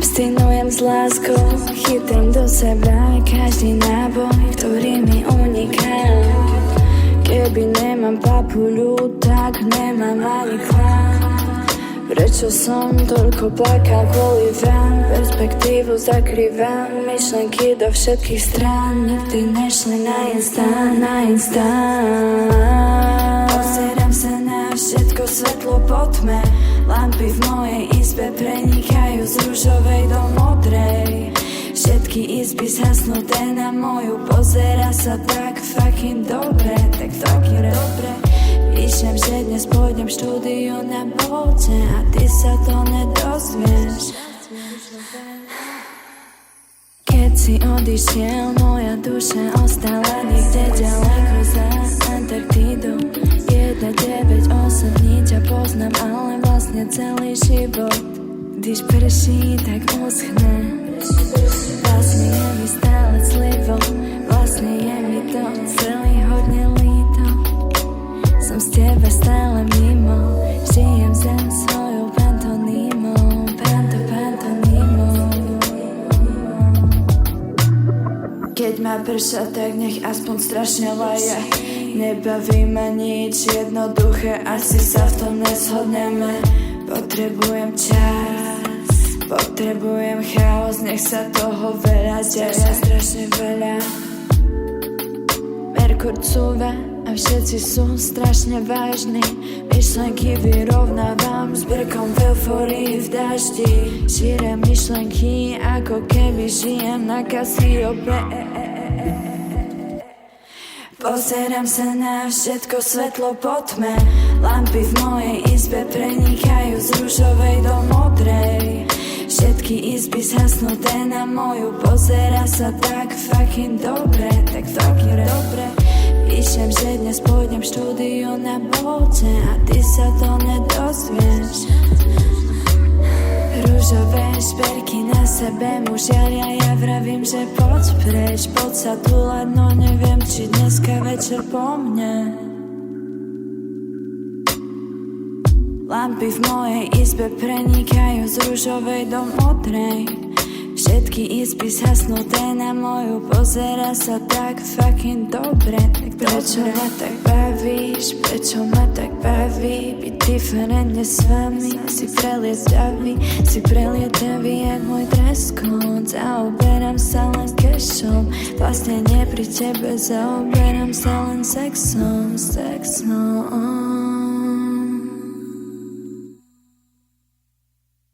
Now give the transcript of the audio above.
Abstinujem s láskou, chytám do seba každý náboj, ktorý mi uniká. Keby nemám papuľu, tak nemám ani kvám. Prečo som toľko plakal kvôli vám? Perspektívu zakrývam, myšlenky do všetkých strán nikdy nešli na instán. Pozerám sa na všetko svetlo po tme. Lampy v mojej izbe prenikajú z ružovej do modrej. Všetky izby zhasnuté na moju, pozerá sa tak fucking dobre, tak fucking dobre. Píšem, že dnes pôjdem štúdiu na Bolte a ty sa to nedozvieš. Keď si odišiel, moja duša ostala niekde ďaleko za Antarktídou. 198 dní ťa poznám, ale vlastne celý život. Když prší, tak uschne. Vlastne je mi stále clivo, vlastne je mi to celý hodne líto. Som z teba stále mimo, žijem za svojou pantonímou, pantonímou. Keď má prša, tak nech aspoň strašne laje. Nebaví ma nič jednoduché, asi sa v tom neshodneme. Potrebujem čas, potrebujem chaos, nech sa toho veľa deje, strašne veľa. Merkur cúva a všetci sú strašne vážni. Myšlenky vyrovnávam s brkom v eufórii v daždi. Šírim myšlenky, ako keby žijem na Cassiope. Pozerám sa na všetko svetlo po tme. Lampy v mojej izbe prenikajú z ružovej do modrej. Všetky izby zhasnuté na moju, pozerá sa tak fucking dobre, tak fucking dobre. Píšem, že dnes pôjdem štúdiu na Bolte a ty sa to nedozvieš. Ružové šperky na sebe mu žiaria, ja vravím, že poď preč, poď sa túlať, no neviem, či dneska večer po mne. Lampy v mojej izbe prenikajú z ružovej do modrej. Všetky izby zhasnuté na moju, pozerá sa tak fucking dobre, tak prečo ma tak bavíš, prečo ma tak baví byť diferentne s vami. Si prelietavý, si prelietavý jak môj dreskot. Zaoberám sa len cashom, vlastne nie pri tebe, zaoberám sa len sexom, sexom.